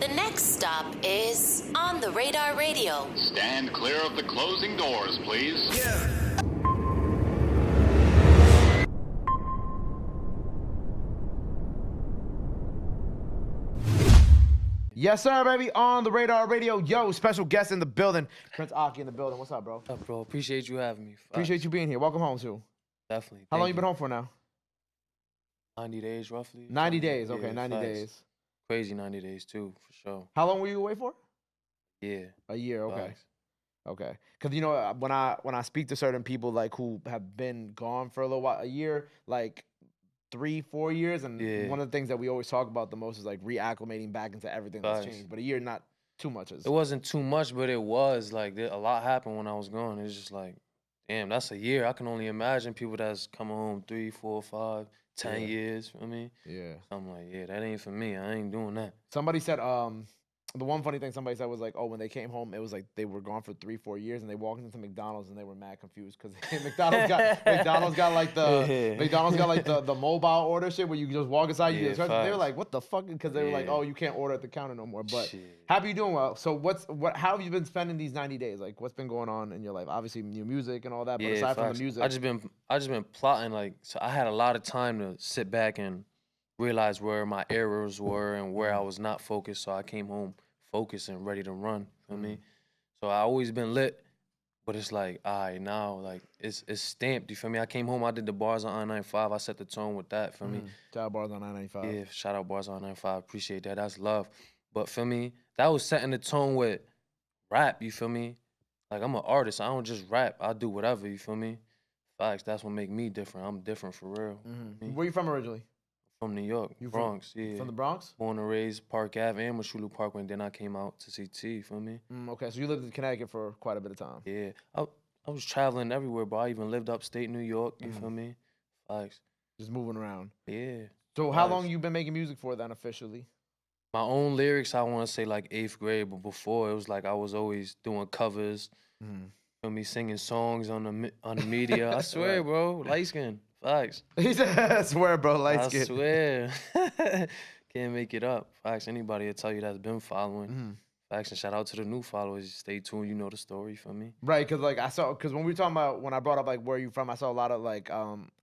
The next stop is On the Radar Radio. Stand clear of the closing doors, please. Yes, sir, baby. On the Radar Radio. Yo, special guest in the building. Prince Ocki in the building. What's up, bro? What's up, bro? Appreciate you having me. Appreciate you being here. Welcome home, too. Definitely. How long you been home for now? 90 days, roughly. 90 days. Okay, Yeah, 90 facts. days. Crazy 90 days, too, for sure. How long were you away for? Yeah. A year. Okay. Facts. Okay. Because, you know, when I speak to certain people, like, who have been gone for a little while, a year, like 3-4 years, and Yeah. one of the things that we always talk about the most is, like, reacclimating back into everything that's Facts. changed. But a year, not too much. It wasn't too much, but it was. Like, a lot happened when I was gone. It's just like, damn, that's a year. I can only imagine people that's coming home 3, 4, 5, 10 Yeah. years. I mean, Yeah. so I'm like, yeah, that ain't for me. I ain't doing that. Somebody said, the one funny thing somebody said was like, oh, when they came home, it was like they were gone for 3-4 years, and they walked into McDonald's and they were mad confused because McDonald's got like the mobile order shit where you can just walk inside. You Yeah, get they were facts. like, what the fuck? Because they were like, Yeah. oh, you can't order at the counter no more. But Shit. how you doing? Well, so how have you been spending these 90 days? Like, what's been going on in your life? Obviously, new music and all that. But Yeah, aside from facts. the music, I just been plotting, like, so I had a lot of time to sit back and realize where my errors were and where I was not focused. So I came home focused and ready to run. You know what I mean? So I always been lit, but it's like, all right, now, like, it's stamped. You feel me? I came home, I did the bars on I-95. I set the tone with that. Feel me? Shout out bars on 995. Yeah, shout out bars on I-95. Appreciate that. That's love. But feel me? That was setting the tone with rap. You feel me? Like, I'm an artist. I don't just rap. I do whatever. You feel me? Facts. That's what make me different. I'm different for real. Where you from originally? From New York, You Bronx. Yeah. From the Bronx? Born and raised Park Ave and Mashulu Parkway, and then I came out to CT. You feel me? Okay, so you lived in Connecticut for quite a bit of time. Yeah. I was traveling everywhere, bro. I even lived upstate New York. You feel me? Facts. Just moving around. Yeah. So how Facts. long you been making music for then officially? My own lyrics, I want to say like 8th grade, but before it was like I was always doing covers. Feel me? Singing songs on the media. I swear, bro. Light skin. Facts. He said, I swear, bro, light I skin. swear. Can't make it up. Facts. Anybody will tell you that's been following. Facts. And shout out to the new followers. Stay tuned. You know the story for me. Right, because like because when we were talking about, when I brought up like where you from, I saw a lot of like,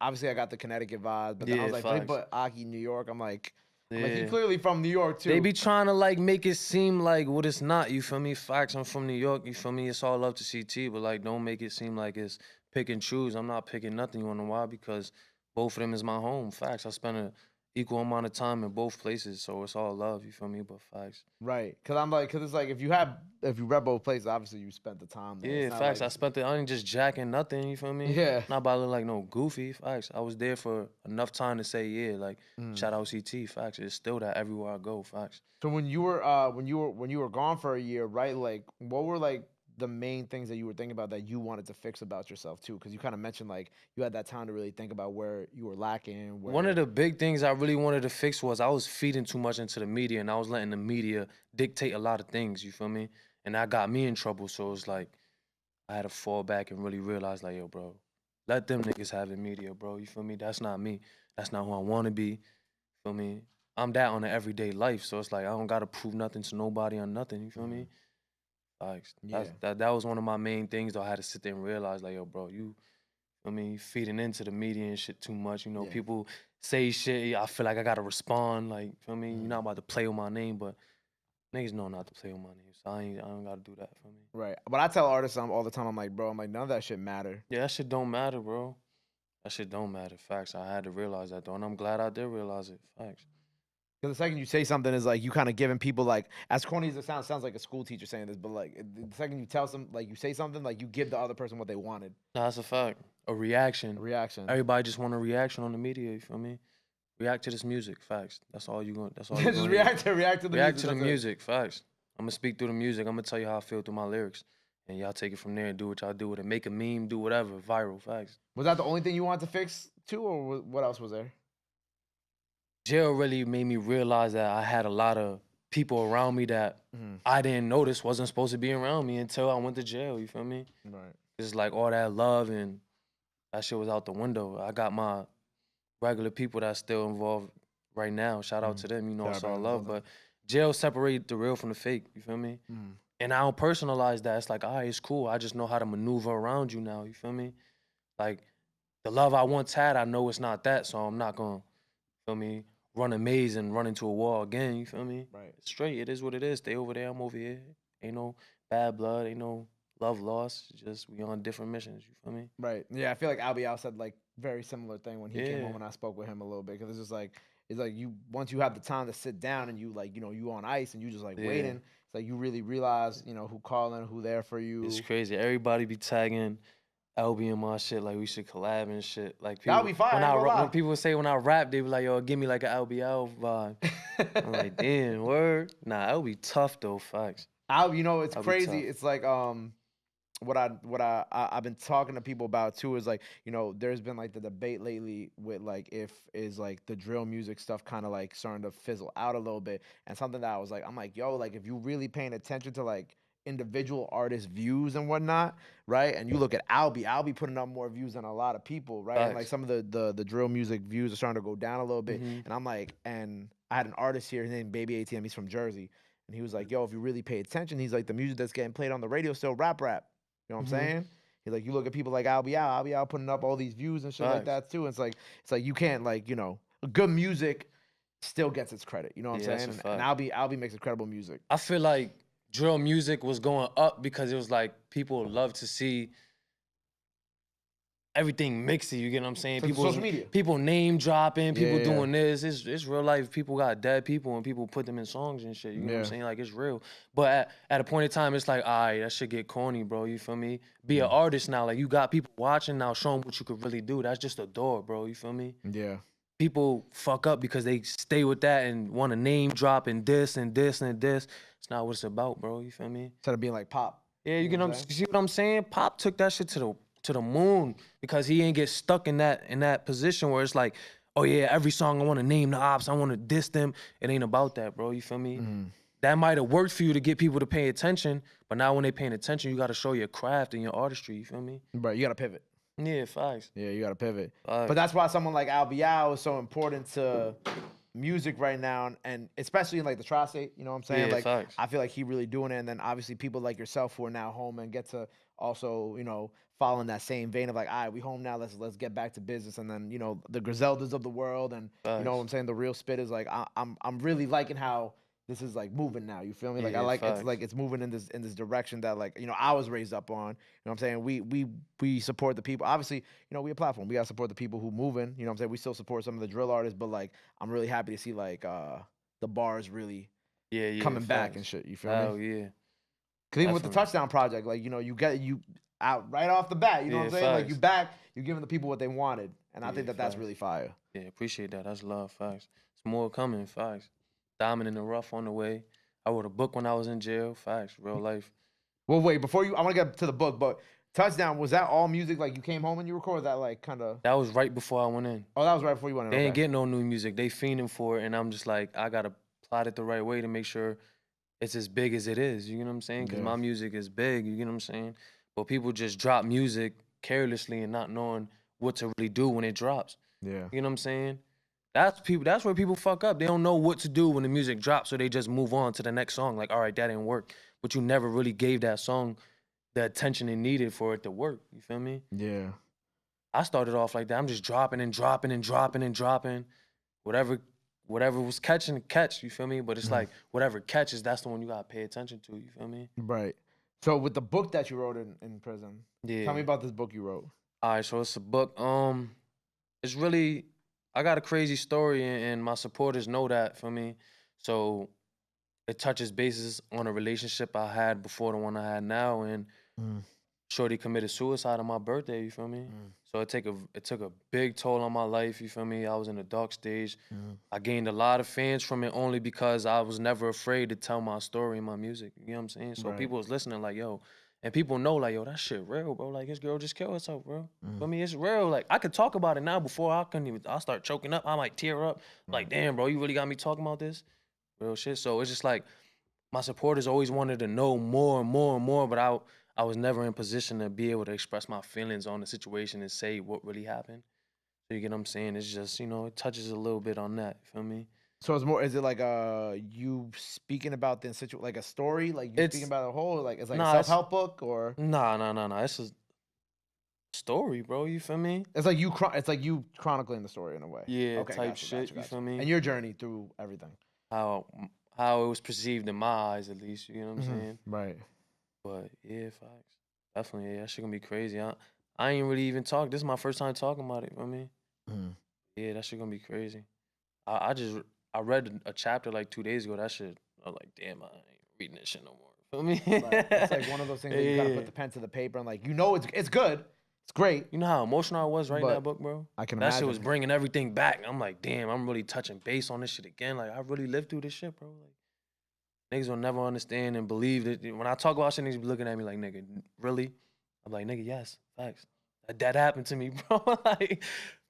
obviously I got the Connecticut vibe, but then I was Yeah, like, they facts. put Ocki, New York. I'm like, you Yeah. clearly from New York too. They be trying to like make it seem like what it's not, you feel me? Facts, I'm from New York, you feel me? It's all love to CT, but like don't make it seem like it's pick and choose. I'm not picking nothing, you wanna know why? Because both of them is my home. Facts, I spend an equal amount of time in both places, so it's all love, you feel me? But facts. Right, because it's like if you rep both places, obviously you spent the time there. Yeah, It's not facts. like- I ain't just jacking nothing, you feel me? Yeah. Not about to look like no goofy, facts. I was there for enough time to say, yeah, like, shout out CT, facts. It's still that everywhere I go, facts. So when you were gone for a year, right? Like, what were like the main things that you were thinking about that you wanted to fix about yourself too? Because you kind of mentioned like you had that time to really think about where you were lacking. One of the big things I really wanted to fix was I was feeding too much into the media, and I was letting the media dictate a lot of things, you feel me? And that got me in trouble, so it's like I had to fall back and really realize, like, yo, bro, let them niggas have the media, bro, you feel me? That's not me. That's not who I want to be, feel me? I'm that on the everyday life, so it's like I don't got to prove nothing to nobody on nothing, you feel me? Like, that was one of my main things, though. I had to sit there and realize, like, yo, bro, you feel me, feeding into the media and shit too much. You know, people say shit, I feel like I gotta respond. Like, feel me? You're not about to play with my name, but niggas know not to play with my name, so I don't gotta do that for me. Right, but I tell artists all the time, I'm like, none of that shit matter. Yeah, that shit don't matter, bro. That shit don't matter. Facts. I had to realize that, though, and I'm glad I did realize it. Facts. Because the second you say something is like you kind of giving people like, as corny as it sounds like a school teacher saying this, but like the second you tell some, like you say something, like you give the other person what they wanted. No, that's a fact. A reaction. A reaction. Everybody just want a reaction on the media. You feel me? React to this music. Facts. That's all you going. That's all. Just react to the react music. to the music. Facts. I'm gonna speak through the music. I'm gonna tell you how I feel through my lyrics, and y'all take it from there and do what y'all do with it. Make a meme, do whatever. Viral. Facts. Was that the only thing you wanted to fix too, or what else was there? Jail really made me realize that I had a lot of people around me that I didn't notice wasn't supposed to be around me until I went to jail. You feel me? Right. It's like all that love and that shit was out the window. I got my regular people that's still involved right now. Shout out to them. You know, it's all love. But jail separate the real from the fake. You feel me? Mm. And I don't personalize that. It's like, all right, it's cool. I just know how to maneuver around you now. You feel me? Like the love I once had, I know it's not that, so I'm not gonna, feel me, run a maze and run into a wall again. You feel me? Right. It's straight. It is what it is. Stay over there. I'm over here. Ain't no bad blood. Ain't no love lost. Just we on different missions. You feel me? Right. Yeah, I feel like Albial said like very similar thing when he came Yeah. home and I spoke with him a little bit because it's like you once you have the time to sit down and you like you on ice and you just like Yeah. waiting. It's like you really realize who calling, who there for you. It's crazy. Everybody be tagging LB in my shit like we should collab and shit. Like That people, would be fire. when people say when I rap, they be like, "Yo, give me like an LBL vibe." I'm like, damn, word. Nah, that would be tough though. Facts. It's That'd be crazy. tough. It's like I've been talking to people about too is like there's been like the debate lately with like if is like the drill music stuff kind of like starting to fizzle out a little bit, and something that I was like I'm like yo, like if you really paying attention to like individual artists views and whatnot, right, and you look at Albie putting up more views than a lot of people, right, and like Facts. some of the drill music views are starting to go down a little bit, Mhm. and I'm like, and I had an artist here, his name Baby ATM, he's from Jersey, and he was like, yo, if you really pay attention, he's like the music that's getting played on the radio still rap. You know what I'm Mhm. saying? He's like, you look at people like Albial putting up all these views and shit like Facts. that too. And it's like you can't like, good music still gets its credit. You know what Yeah, I'm that's saying? a And fact. Albie makes incredible music. I feel like drill music was going up because it was like people love to see everything mixy. You get what I'm saying? So social media. People name dropping, people Yeah. doing this. It's real life. People got dead people and people put them in songs and shit. You know what I'm Yeah. saying? Like it's real. But at a point in time, it's like, all right, that shit get corny, bro. You feel me? Be an artist now. Like you got people watching now, showing what you could really do. That's just a door, bro. You feel me? Yeah. People fuck up because they stay with that and want to name drop and this and this and this. It's not what it's about, bro. You feel me? Instead of being like pop. Yeah, you know what I'm see what I'm saying? Pop took that shit to the moon because he ain't get stuck in that position where it's like, oh yeah, every song I want to name the ops, I want to diss them. It ain't about that, bro. You feel me? That might have worked for you to get people to pay attention, but now when they paying attention, you got to show your craft and your artistry. You feel me? But you got to pivot. Yeah, facts. Yeah, you got to pivot. Facts. But that's why someone like Albial is so important to music right now, and especially in like the tri-state, you know what I'm saying? Yeah, Like facts. I feel like he really doing it, and then obviously people like yourself who are now home and get to also follow in that same vein of like, all right, we home now, let's get back to business, and then the Griseldas of the world, and you know what I'm saying, the real spit is like I'm really liking how this is like moving now. You feel me? Like I Yeah, like facts. it's like it's moving in this direction that like I was raised up on. You know what I'm saying? We support the people. Obviously, we a platform. We gotta support the people who moving. You know what I'm saying? We still support some of the drill artists, but like I'm really happy to see like the bars really Yeah, coming back facts. and shit. You feel Hell me? yeah. Cause even with the Definitely. touchdown project, like you get you out right off the bat. You know what I'm Yeah, saying? Like facts. you back, you giving the people what they wanted, and I Yeah, think that's facts. really fire. Yeah, appreciate that. That's love, facts. It's more coming, facts. Diamond in the rough on the way. I wrote a book when I was in jail, facts, real life. Well, wait, before I want to get to the book, but touchdown, was that all music? Like you came home and you recorded that, like kind of? That was right before I went in. Oh, that was right before you went in. They ain't Okay. get no new music. They fiending for it, and I'm just like, I gotta plot it the right way to make sure it's as big as it is. You know what I'm saying? Because Yeah. my music is big. You get what I'm saying? But people just drop music carelessly and not knowing what to really do when it drops. Yeah. You know what I'm saying? That's where people fuck up. They don't know what to do when the music drops, so they just move on to the next song. Like, all right, that didn't work. But you never really gave that song the attention it needed for it to work. You feel me? Yeah. I started off like that. I'm just dropping and dropping and dropping and dropping. Whatever was catching, catch, you feel me? But it's like whatever catches, that's the one you gotta pay attention to, you feel me? Right. So with the book that you wrote in prison, Yeah. tell me about this book you wrote. All right, so it's a book. It's really, I got a crazy story, and my supporters know that for me. So it touches bases on a relationship I had before the one I had now, and shorty committed suicide on my birthday. You feel me? So it took a big toll on my life. You feel me? I was in a dark stage. I gained a lot of fans from it only because I was never afraid to tell my story in my music. You know what I'm saying? So Right. people was listening like, yo. And people know, like, yo, that shit real, bro. Like, this girl just killed herself, bro. I mean, it's real. Like, I could talk about it now before I start choking up. I might tear up. Like, damn, bro, you really got me talking about this? Real shit. So it's just like, my supporters always wanted to know more and more and more, but I was never in position to be able to express my feelings on the situation and say what really happened. So you get what I'm saying? It's just, it touches a little bit on that. You feel me? So it's more. Is it like you speaking about the situation, like a story, like you speaking It's about a whole, like it's like a nah, self help book, or nah. It's a story, bro. You feel me? it's like you it's like you chronicling the story in a way. Yeah, Okay, type gotcha, shit. gotcha, You gotcha. feel me? And your journey through everything. How how it was perceived in my eyes, at least. You know what I'm saying? Right. But yeah, facts. Definitely, yeah, that shit gonna be crazy. I ain't really even talk. This is my first time talking about it. You know what I mean? Mhm. Yeah, that shit gonna be crazy. I read a chapter like 2 days ago. That shit, I was like, damn, I ain't reading that shit no more. Feel me? Right. It's like one of those things that you gotta put Yeah. the pen to the paper and like it's good, it's great, You know how emotional I was writing but that book, bro? I can That shit was imagine. bringing everything back. I'm like, damn, I'm really touching base on this shit again. Like, I really lived through this shit, bro. Like, niggas will never understand and believe that. When I talk about shit, niggas be looking at me like, nigga, really? I'm like, nigga, yes, facts. That happened to me, bro. Like,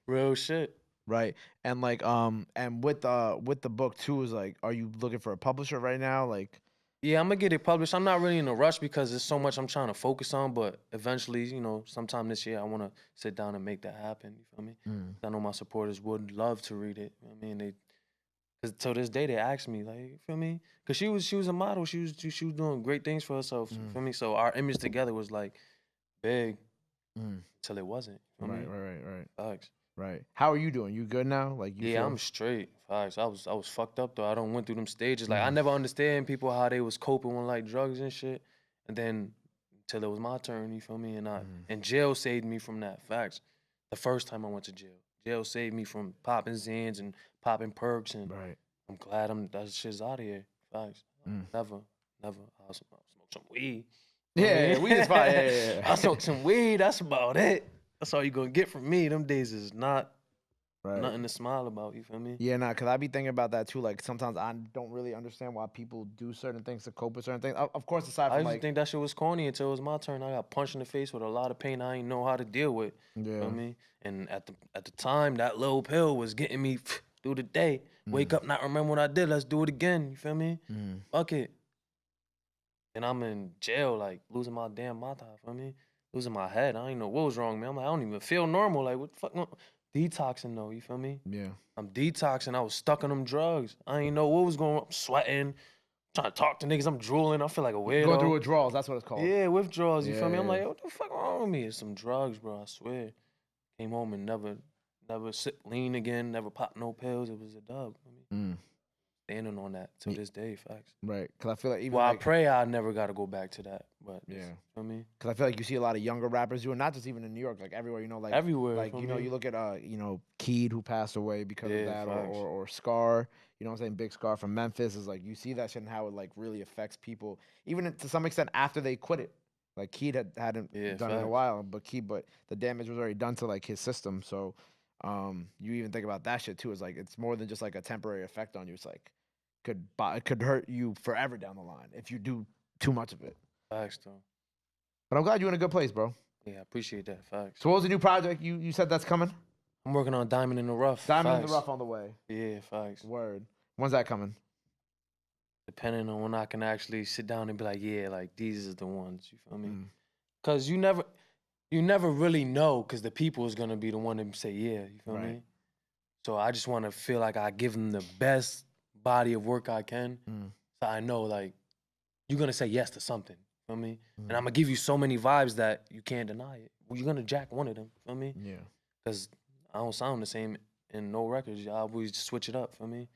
real shit. Right. And like and with the book too is like, are you looking for a publisher right now? Like, Yeah, I'm gonna get it published. I'm not really in a rush because there's so much I'm trying to focus on, but eventually, sometime this year, I want to sit down and make that happen. You feel me? I know my supporters would love to read it. I mean, cause to this day they ask me like, you feel me? Cause she was a model. She was doing great things for herself. You feel me? So our image together was like big till it wasn't. You feel right, me? right. Facts. Right. How are you doing? You good now? Like you Yeah, feel I'm straight. Facts. I was fucked up though. I don't went through them stages. Like I Mhm. never understand people how they was coping with like drugs and shit. And then till it was my turn, you feel me? And jail saved me from that. Facts. The first time I went to jail. Jail saved me from popping Zans and popping perks, and Right. I'm glad that shit's out of here. Facts. Never. I'll smoke some weed. You know what I Yeah, mean? weed is fine. Yeah. I smoke some weed, that's about it. That's all you gonna get from me. Them days is not Right. nothing to smile about, you feel me? Yeah, nah, cause I be thinking about that too. Like sometimes I don't really understand why people do certain things to cope with certain things. Of course, aside I from used to like, think that shit was corny until it was my turn. I got punched in the face with a lot of pain I ain't know how to deal with. yeah, Feel me? And at the time, that little pill was getting me through the day. Wake up, not remember what I did. Let's do it again. You feel me? Fuck it. And I'm in jail, like losing my damn mata. Feel me? Losing my head. I ain't know what was wrong, man. I'm like, I don't even feel normal. Like, what the fuck? Detoxing though. You feel me? yeah, I'm detoxing. I was stuck on them drugs. I ain't know what was going on. I'm sweating. Trying to talk to niggas. I'm drooling. I feel like a going weirdo. through withdrawals. That's what it's called. Yeah, withdrawals. You feel me? I'm Yeah. like, what the fuck wrong with me? It's some drugs, bro. I swear. Came home and never sip lean again. Never popped no pills. It was a dub. I mean, standing on that till this day. Facts. Right. Cause I feel like even Well, I like pray I never got to go back to that. But yeah. feel me? Cause I feel like you see a lot of younger rappers doing, not just even in New York, like everywhere. You know, like Everywhere, like feel you know, me? you look at Keed, who passed away because of Yeah, that, facts. or Scar. You know what I'm saying? Big Scar from Memphis is like you see that shit and how it like really affects people, even to some extent after they quit it. Like Keed hadn't Yeah, done it in a facts. while, but the damage was already done to like his system. So, you even think about that shit too. It's like it's more than just like a temporary effect on you. It's like it could hurt you forever down the line if you do too much of it. Facts, though. But I'm glad you're in a good place, bro. Yeah, I appreciate that. Facts. So what was the new project you said that's coming? I'm working on Diamond in the Rough. Diamond in the Facts. Rough on the way. Yeah, facts. Word. When's that coming? Depending on when I can actually sit down and be like, yeah, like these is the ones. You feel me? Mm. Cause you never really know, cause the people is gonna be the one to say yeah. You feel Right. me? So I just want to feel like I give them the best body of work I can, so I know like you're gonna say yes to something. Feel me? And I'm gonna give you so many vibes that you can't deny it. Well, you're gonna jack one of them. Feel me? Yeah. Cause I don't sound the same in no records. I always switch it up. Feel me?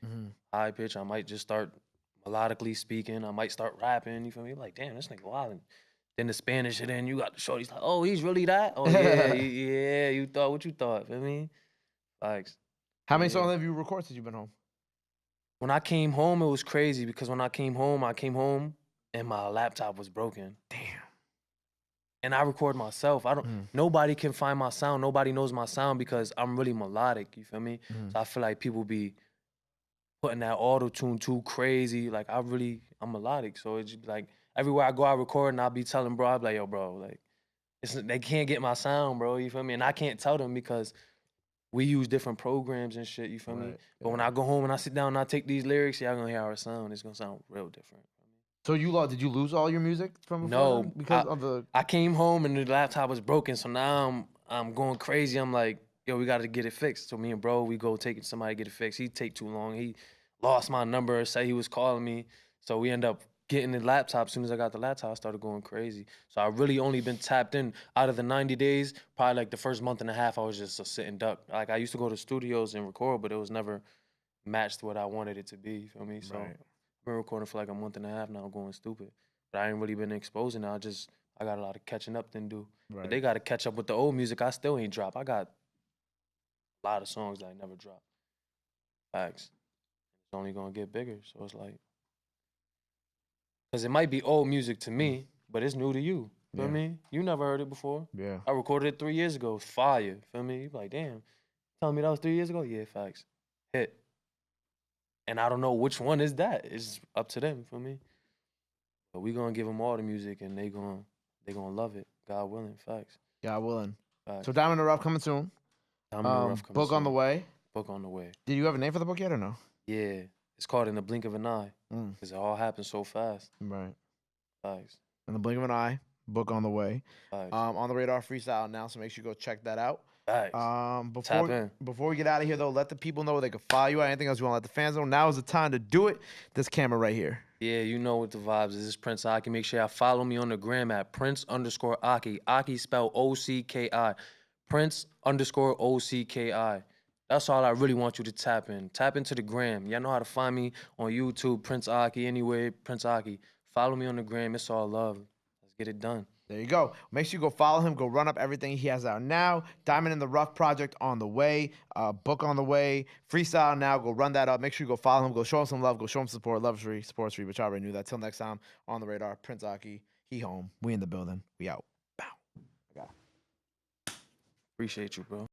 High pitch. I might just start melodically speaking. I might start rapping. You feel me? Like, damn, this nigga wild. Then the Spanish shit in, you got the shorties like, oh, he's really that? Oh, yeah, yeah, you thought what you thought. Feel me? Like, How many yeah. songs have you recorded since you've been home? When I came home, it was crazy because when I came home and my laptop was broken. Damn. And I record myself. Nobody can find my sound. Nobody knows my sound because I'm really melodic. You feel me? So I feel like people be putting that auto tune too crazy. Like I'm melodic. So it's just be like everywhere I go, I record and I'll be telling bro, I'll be like, yo, bro, like they can't get my sound, bro. You feel me? And I can't tell them because we use different programs and shit. You feel me? Right, But when I go home and I sit down and I take these lyrics, y'all gonna hear our sound. It's gonna sound real different. So did you lose all your music from before No, then? Because of the I came home and the laptop was broken, so now I'm going crazy. I'm like, yo, we got to get it fixed. So me and bro, we go take somebody get it fixed. He take too long. He lost my number, said he was calling me. So we end up getting the laptop. As soon as I got the laptop, I started going crazy. So I really only been tapped in out of the 90 days. Probably like the first month and a half, I was just a sitting duck. Like I used to go to studios and record, but it was never matched what I wanted it to be. You feel me? So Right. I've been recording for like a month and a half now, going stupid. But I ain't really been exposing. I got a lot of catching up to do. Right. But they got to catch up with the old music. I still ain't drop. I got a lot of songs that I never dropped. Facts. It's only gonna get bigger. So it's like, cause it might be old music to me, but it's new to you. Feel Yeah. me? You never heard it before. Yeah. I recorded it 3 years ago. Fire. Feel me? You be like, damn. Telling me that was 3 years ago? Yeah, facts. Hit. And I don't know which one is that. It's up to them. Feel me? But we gonna give them all the music, and they gonna love it. God willing. Facts. God willing. Facts. So Diamond in the Rough coming soon. Diamond in the Rough coming Book on the soon. way. Book on the way. Did you have a name for the book yet or no? Yeah. It's called In the Blink of an Eye. Cause it all happened so fast. Right. Facts. In the blink of an eye. Book on the way. Facts. On the Radar freestyle now, so make sure you go check that out. Facts. Tap in. Before we get out of here though, let the people know where they can follow you. Anything else you want to let the fans know? Now is the time to do it. This camera right here. Yeah, you know what the vibes is. This is Prince Ocki. Make sure y'all follow me on the gram at Prince_Ocki. Ocki spelled O-C-K-I. Prince_OCKI. That's all I really want you to tap in. Tap into the gram. Y'all know how to find me on YouTube, Prince Ocki, anywhere, Prince Ocki. Follow me on the gram. It's all love. Let's get it done. There you go. Make sure you go follow him. Go run up everything he has out now. Diamond in the Rough project on the way. Book on the way. Freestyle now. Go run that up. Make sure you go follow him. Go show him some love. Go show him support. Love is free. Support's free. But y'all already knew that. Till next time, on the Radar. Prince Ocki. He home. We in the building. We out. Bow. I got it. Appreciate you, bro.